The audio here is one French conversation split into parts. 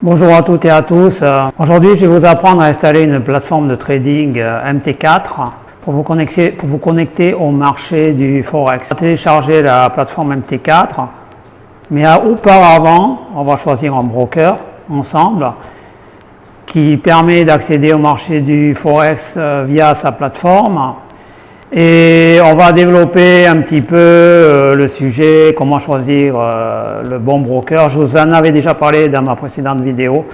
Bonjour à toutes et à tous. Aujourd'hui, je vais vous apprendre à installer une plateforme de trading MT4 pour vous connecter au marché du Forex. Télécharger la plateforme MT4, mais auparavant, on va choisir un broker ensemble qui permet d'accéder au marché du Forex via sa plateforme. Et on va développer un petit peu le sujet, comment choisir le bon broker. Je vous en avais déjà parlé dans ma précédente vidéo.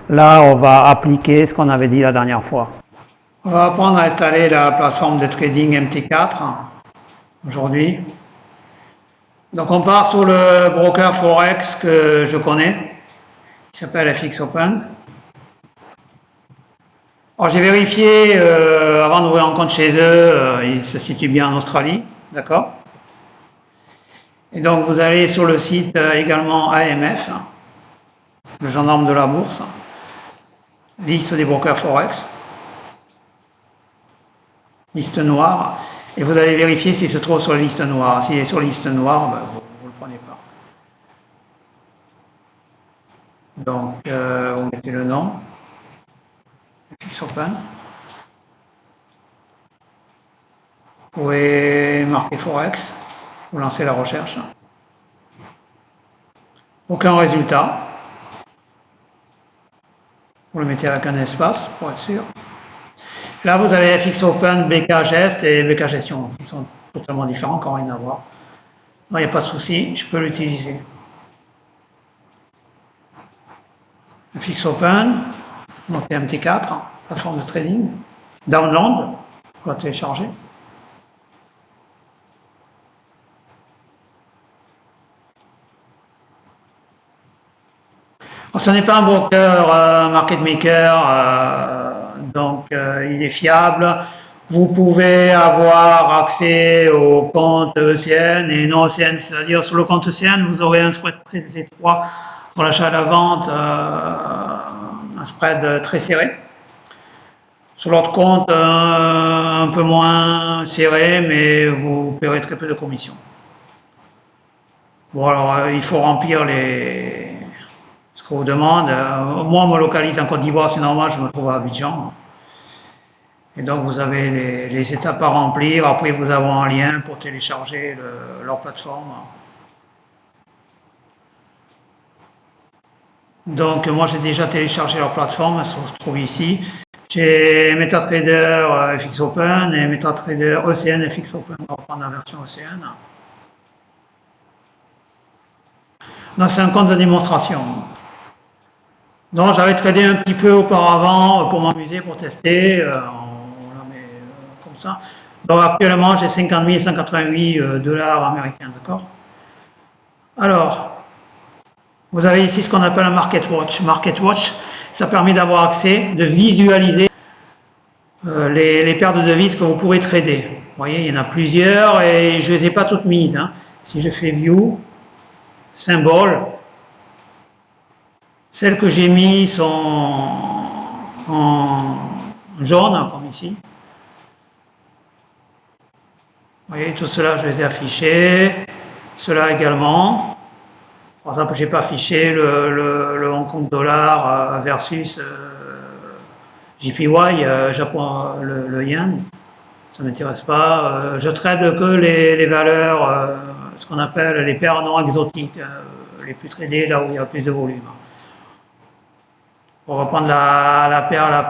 Là, on va appliquer ce qu'on avait dit la dernière fois. On va apprendre à installer la plateforme de trading MT4 aujourd'hui. Donc on part sur le broker Forex que je connais, qui s'appelle FX Open. Alors j'ai vérifié avant d'ouvrir un compte chez eux, ils se situent bien en Australie, d'accord? Et donc vous allez sur le site également AMF, le gendarme de la bourse, liste des brokers Forex, liste noire, et vous allez vérifier s'il se trouve sur la liste noire. S'il est sur la liste noire, ben, vous ne le prenez pas. Donc vous mettez le nom, FX Open. Vous pouvez marquer Forex, vous lancez la recherche. Aucun résultat. Vous le mettez avec un espace pour être sûr. Là, vous avez FX Open, BK Gest et BK Gestion, qui sont totalement différents, qui n'ont rien à voir. Non, il n'y a pas de souci, je peux l'utiliser. FX Open, montez MT4, plateforme de trading. Download, on va télécharger. Alors, ce n'est pas un broker market maker, donc il est fiable. Vous pouvez avoir accès au compte ECN et non ECN, c'est-à-dire sur le compte ECN, vous aurez un spread très étroit pour l'achat et la vente, un spread très serré. Sur l'autre compte, un peu moins serré, mais vous paierez très peu de commission. Bon, alors il faut remplir ce qu'on vous demande. Moi, on me localise en Côte d'Ivoire, c'est normal, je me trouve à Abidjan. Et donc, vous avez les étapes à remplir. Après, vous avez un lien pour télécharger leur plateforme. Donc, moi, j'ai déjà téléchargé leur plateforme, ça se trouve ici. J'ai MetaTrader FX Open et MetaTrader ECN FX Open. On va prendre la version ECN. Non, c'est un compte de démonstration. Donc, j'avais tradé un petit peu auparavant pour m'amuser, pour tester. On la met comme ça. Donc, actuellement, j'ai 50 188 dollars américains, d'accord? Alors, vous avez ici ce qu'on appelle un Market Watch. Market Watch, ça permet d'avoir accès, de visualiser les paires de devises que vous pourrez trader. Vous voyez, il y en a plusieurs et je ne les ai pas toutes mises. Hein. Si je fais View, Symbole, celles que j'ai mises sont en jaune, comme ici. Vous voyez, tout cela, je les ai affichés. Cela également. Par exemple, je n'ai pas affiché le Hong Kong dollar versus JPY, Japon, le yen. Ça ne m'intéresse pas. Je trade que les valeurs, ce qu'on appelle les paires non exotiques, les plus tradées, là où il y a plus de volume. On va prendre la paire la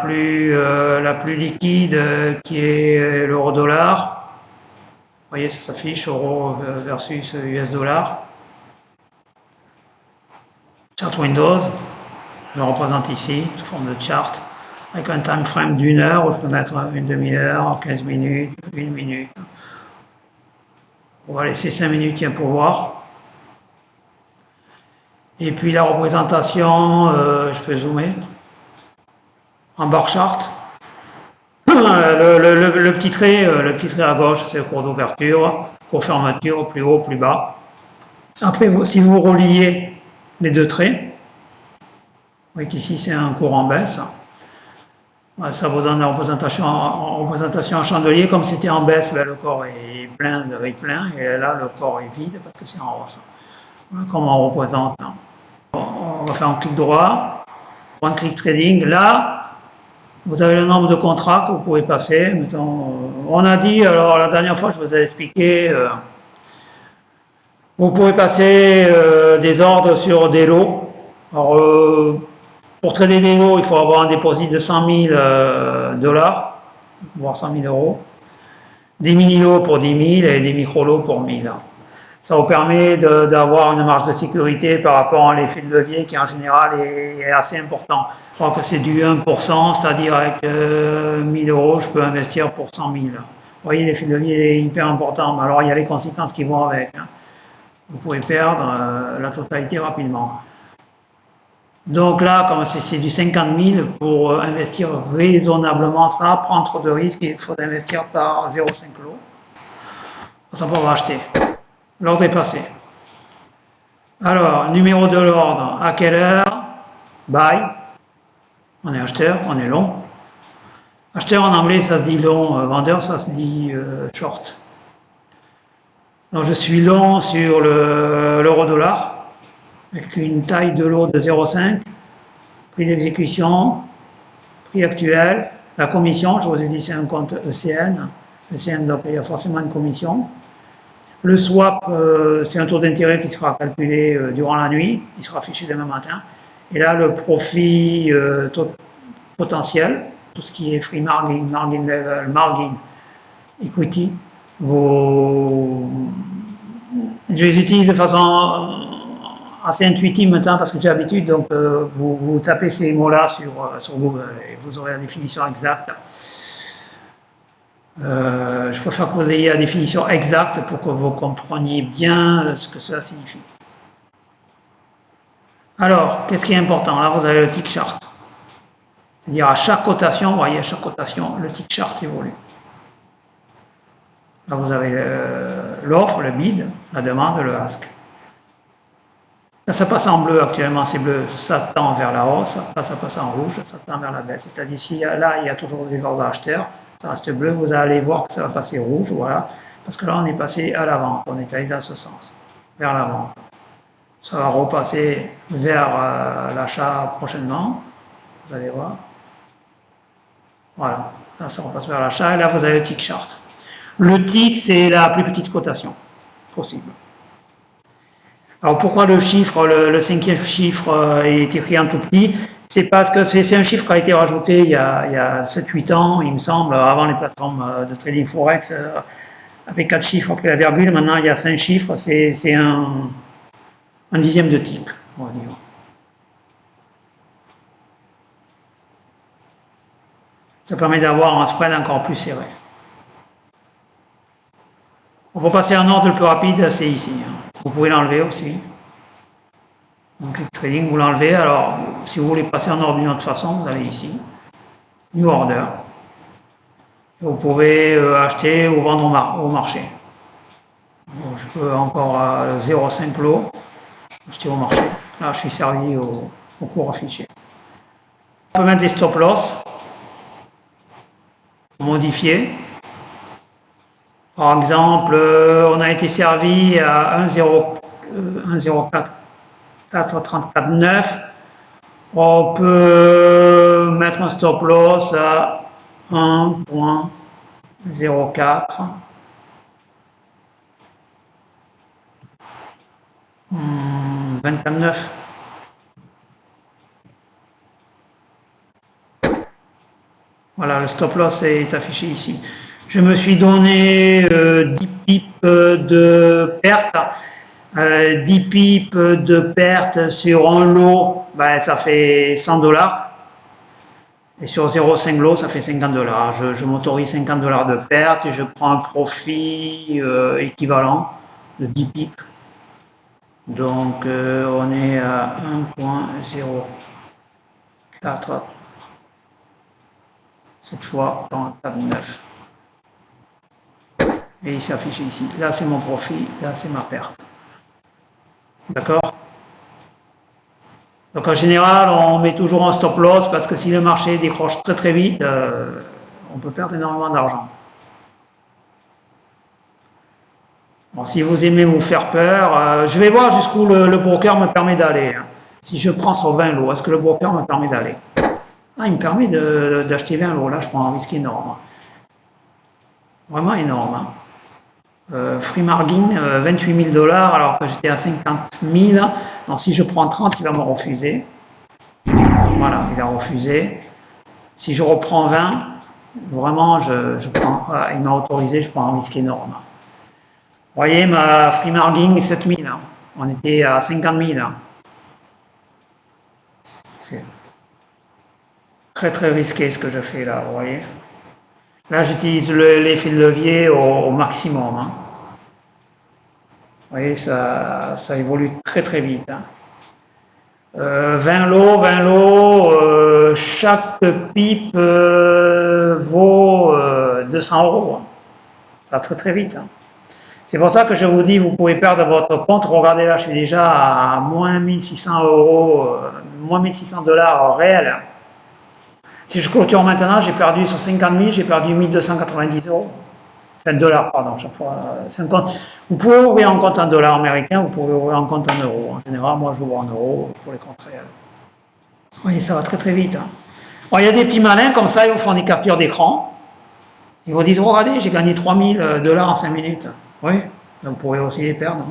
plus liquide, qui est l'euro-dollar. Vous voyez, ça s'affiche euro versus US dollar. Chart Windows, je le représente ici, sous forme de chart, avec un time frame d'une heure, où je peux mettre une demi-heure, 15 minutes, une minute. On va laisser 5 minutes pour voir. Et puis la représentation, je peux zoomer, en bar chart. Le petit trait à gauche, c'est le cours d'ouverture, cours fermeture, plus haut, plus bas. Après, si vous reliez les deux traits, vous voyez qu'ici c'est un cours en baisse. Ça vous donne la représentation en chandelier. Comme c'était en baisse, ben, le corps est plein, et là le corps est vide parce que c'est en hausse. Voilà comment on représente. On va faire un clic droit, One Click Trading, là, vous avez le nombre de contrats que vous pouvez passer. Mettons, on a dit, alors la dernière fois, je vous ai expliqué, vous pouvez passer des ordres sur des lots. Alors, pour trader des lots, il faut avoir un dépôt de 100 000 dollars, voire 100 000 euros. Des mini-lots pour 10 000 et des micro-lots pour 1000. Ça vous permet d'avoir une marge de sécurité par rapport à l'effet de levier qui en général est assez important. Je crois que c'est du 1%, c'est-à-dire avec 1000 euros, je peux investir pour 100 000. Vous voyez, l'effet de levier est hyper important. Alors il y a les conséquences qui vont avec. Vous pouvez perdre la totalité rapidement. Donc là, comme c'est du 50 000, pour investir raisonnablement, ça prend trop de risques, il faut investir par 0,5 lot. Ça pour acheter. L'ordre est passé. Alors, numéro de l'ordre, à quelle heure? Buy. On est acheteur, on est long. Acheteur en anglais, ça se dit long, vendeur, ça se dit short. Donc je suis long sur l'euro-dollar, avec une taille de lot de 0,5, prix d'exécution, prix actuel, la commission, je vous ai dit c'est un compte ECN, ECN donc il y a forcément une commission. Le swap, c'est un taux d'intérêt qui sera calculé durant la nuit, il sera affiché demain matin. Et là, le profit potentiel, tout ce qui est free margin, margin level, margin, equity, je les utilise de façon assez intuitive maintenant parce que j'ai l'habitude, donc vous tapez ces mots-là sur Google et vous aurez la définition exacte. Je préfère que vous ayez la définition exacte pour que vous compreniez bien ce que cela signifie. Alors, qu'est-ce qui est important? Là, vous avez le tick chart. C'est-à-dire à chaque cotation, vous voyez, à chaque cotation, le tick chart évolue. Là, vous avez l'offre, le bid, la demande, le ask. Là, ça passe en bleu actuellement, c'est bleu, ça tend vers la hausse. Là, ça passe en rouge, ça tend vers la baisse. C'est-à-dire, si là, il y a toujours des ordres acheteurs, ça reste bleu, vous allez voir que ça va passer rouge, voilà. Parce que là, on est passé à la vente, on est allé dans ce sens, vers la vente. Ça va repasser vers l'achat prochainement, vous allez voir. Voilà, là, ça repasse vers l'achat, et là, vous avez le tick chart. Le tick, c'est la plus petite cotation possible. Alors pourquoi le chiffre, le cinquième chiffre est écrit en tout petit? C'est parce que c'est un chiffre qui a été rajouté il y a 7-8 ans, il me semble, avant les plateformes de trading forex, avec 4 chiffres après la virgule. Maintenant, il y a 5 chiffres, c'est un dixième de tick, on va dire. Ça permet d'avoir un spread encore plus serré. Pour passer en ordre le plus rapide, c'est ici. Vous pouvez l'enlever aussi. Donc, click trading, vous l'enlevez. Alors, si vous voulez passer en ordre d'une autre façon, vous allez ici. New order. Vous pouvez acheter ou vendre au marché. Bon, je peux encore à 0,5 lot acheter au marché. Là, je suis servi au cours affiché. On peut mettre des stop loss. Modifier. Par exemple, on a été servi à 1,0434,9. On peut mettre un stop loss à 1,04. 24,9. Voilà, le stop loss est affiché ici. Je me suis donné 10 pips de perte. 10 pips de perte sur un lot, ben, ça fait 100 dollars. Et sur 0,5 lot, ça fait 50 dollars. Je m'autorise 50 dollars de perte et je prends un profit équivalent de 10 pips. Donc, on est à 1,04. Cette fois, 44,9. Et il s'affiche ici. Là, c'est mon profit, là, c'est ma perte. D'accord? Donc, en général, on met toujours un stop loss parce que si le marché décroche très très vite, on peut perdre énormément d'argent. Bon, si vous aimez vous faire peur, je vais voir jusqu'où le broker me permet d'aller. Si je prends sur 20 lots, est-ce que le broker me permet d'aller? Ah, il me permet d'acheter 20 lots. Là, je prends un risque énorme. Vraiment énorme. Free margin, 28 000 $, alors que j'étais à 50 000. Donc, si je prends 30, il va me refuser. Voilà, il a refusé. Si je reprends 20, vraiment, il m'a autorisé, je prends un risque énorme. Vous voyez, ma free margin est 7 000. On était à 50 000. C'est très très risqué ce que je fais là, vous voyez. Là, j'utilise l'effet de levier au maximum. Vous voyez, ça évolue très très vite. 20 lots, chaque pipe vaut 200 €. Ça va très très vite. C'est pour ça que je vous dis, vous pouvez perdre votre compte. Regardez là, je suis déjà à moins 1600 €, moins 1600 $ réels. Si je clôture maintenant, j'ai perdu sur 50 000, j'ai perdu 1290 €. Enfin, dollars, pardon, chaque fois. Vous pouvez ouvrir un compte en dollars américains, vous pouvez ouvrir un compte en euros. En général, moi, j'ouvre en euros pour les comptes réels. Oui, ça va très très vite. Bon, il y a des petits malins comme ça, ils vous font des captures d'écran. Ils vous disent, regardez, j'ai gagné 3000 $ en 5 minutes. Oui, vous pourrez aussi les perdre.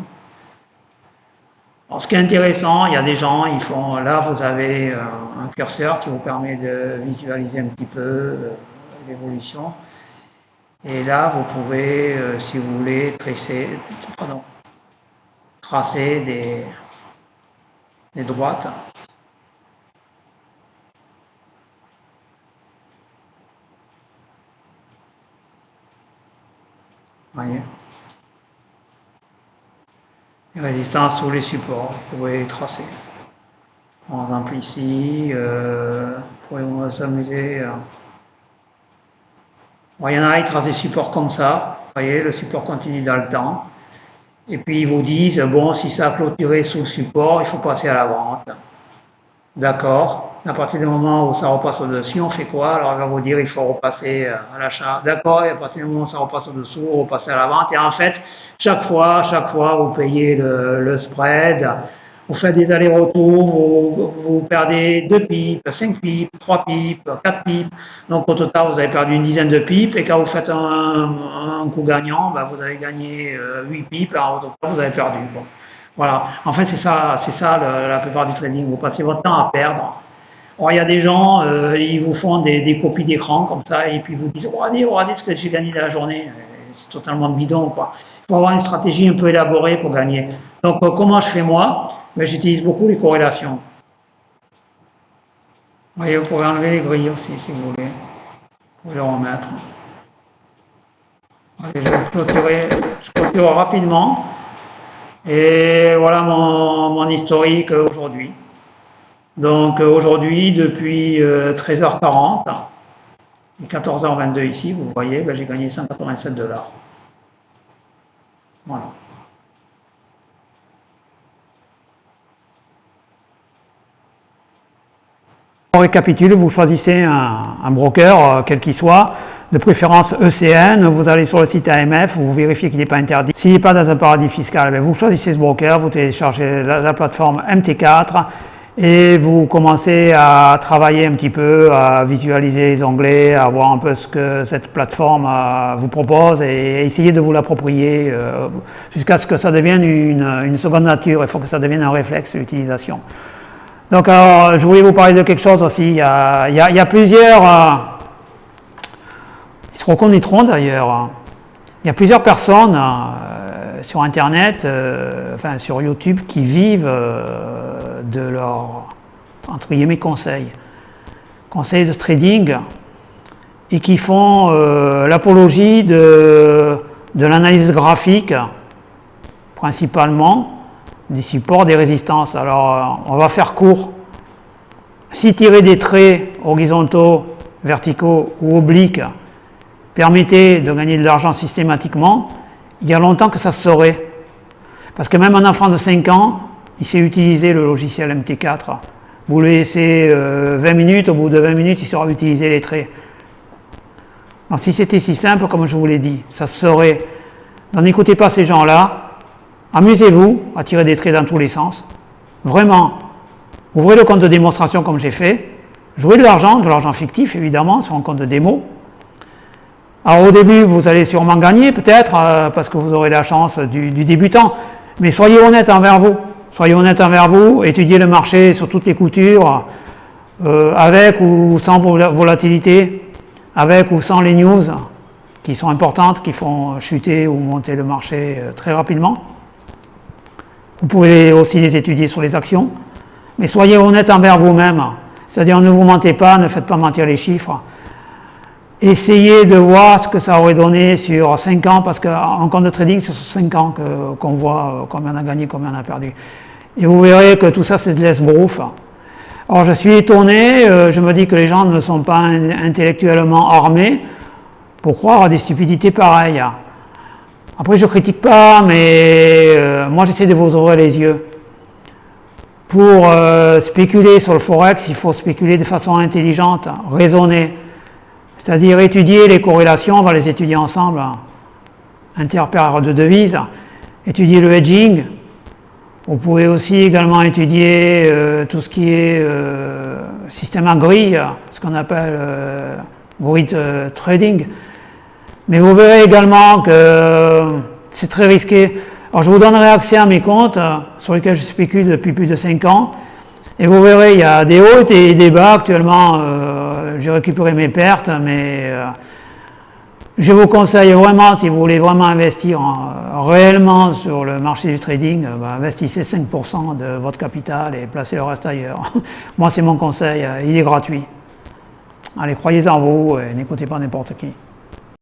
Alors, ce qui est intéressant, il y a des gens, ils font, là vous avez un curseur qui vous permet de visualiser un petit peu l'évolution. Et là, vous pouvez, si vous voulez, tracer des droites. Voyez. Les résistances ou les supports, vous pouvez les tracer. Par exemple ici, vous pouvez vous amuser. Bon, il y en a, ils tracent des supports comme ça. Vous voyez, le support continue dans le temps. Et puis ils vous disent, bon, si ça a clôturé sous le support, il faut passer à la vente. D'accord. À partir du moment où ça repasse au-dessus, on fait quoi? Alors, il va vous dire, il faut repasser à l'achat. D'accord. Et à partir du moment où ça repasse au-dessous, vous repassez à la vente. Et en fait, chaque fois, vous payez le spread. Vous faites des allers-retours, vous perdez 2 pipes, 5 pipes, 3 pipes, 4 pipes. Donc, au total, vous avez perdu une dizaine de pipes. Et quand vous faites un coup gagnant, ben, vous avez gagné 8 pipes. Alors, au total, vous avez perdu. Bon. Voilà. En fait, c'est ça la plupart du trading. Vous passez votre temps à perdre. Or, il y a des gens, ils vous font des copies d'écran comme ça, et puis ils vous disent, regardez ce que j'ai gagné de la journée. C'est totalement bidon, quoi. Il faut avoir une stratégie un peu élaborée pour gagner. Donc, comment je fais moi? Ben, j'utilise beaucoup les corrélations. Vous voyez, vous pouvez enlever les grilles aussi, si vous voulez. Vous pouvez les remettre. Allez, je clôture rapidement. Et voilà mon historique aujourd'hui. Donc aujourd'hui, depuis 13h40 et 14h22 ici, vous voyez, ben, j'ai gagné 187 $. Voilà. On récapitule, vous choisissez un broker, quel qu'il soit, de préférence ECN, vous allez sur le site AMF, vous vérifiez qu'il n'est pas interdit. S'il n'est pas dans un paradis fiscal, ben, vous choisissez ce broker, vous téléchargez la plateforme MT4 et vous commencez à travailler un petit peu, à visualiser les onglets, à voir un peu ce que cette plateforme vous propose et essayer de vous l'approprier jusqu'à ce que ça devienne une seconde nature. Il faut que ça devienne un réflexe d'utilisation. Donc, alors, je voulais vous parler de quelque chose aussi. Il y a plusieurs, ils se reconnaîtront d'ailleurs. Il y a plusieurs personnes sur Internet, enfin sur YouTube, qui vivent de leurs, entre guillemets, conseils de trading, et qui font l'apologie de l'analyse graphique, principalement, des supports, des résistances. Alors, on va faire court. Si tirer des traits horizontaux, verticaux ou obliques permettait de gagner de l'argent systématiquement, il y a longtemps que ça se saurait. Parce que même un enfant de 5 ans, il sait utiliser le logiciel MT4. Vous le laissez 20 minutes, au bout de 20 minutes, il saura utiliser les traits. Donc si c'était si simple, comme je vous l'ai dit, ça se saurait. Donc n'écoutez pas ces gens-là. Amusez-vous à tirer des traits dans tous les sens. Vraiment, Ouvrez le compte de démonstration comme j'ai fait. Jouez de l'argent fictif évidemment, sur un compte de démo. Alors au début, vous allez sûrement gagner peut-être, parce que vous aurez la chance du débutant. Mais soyez honnête envers vous. Soyez honnête envers vous, étudiez le marché sur toutes les coutures, avec ou sans volatilité, avec ou sans les news qui sont importantes, qui font chuter ou monter le marché très rapidement. Vous pouvez aussi les étudier sur les actions, mais soyez honnête envers vous-même, c'est-à-dire ne vous mentez pas, ne faites pas mentir les chiffres. Essayez de voir ce que ça aurait donné sur 5 ans, parce qu'en compte de trading, c'est sur 5 ans qu'on voit combien on a gagné, combien on a perdu. Et vous verrez que tout ça, c'est de l'esbrouf. Alors je suis étonné, je me dis que les gens ne sont pas intellectuellement armés pour croire à des stupidités pareilles. Après, je ne critique pas, mais moi j'essaie de vous ouvrir les yeux. Pour spéculer sur le Forex, il faut spéculer de façon intelligente, raisonnée. C'est-à-dire étudier les corrélations, on va les étudier ensemble, interpaires de devises, étudier le hedging. Vous pouvez aussi également étudier tout ce qui est système à grille, ce qu'on appelle grid trading. Mais vous verrez également que c'est très risqué. Alors je vous donnerai accès à mes comptes sur lesquels je spécule depuis plus de 5 ans. Et vous verrez, il y a des hauts et des bas. Actuellement, j'ai récupéré mes pertes, mais je vous conseille vraiment, si vous voulez vraiment investir réellement sur le marché du trading, investissez 5% de votre capital et placez le reste ailleurs. Moi, c'est mon conseil, il est gratuit. Allez, croyez en vous et n'écoutez pas n'importe qui.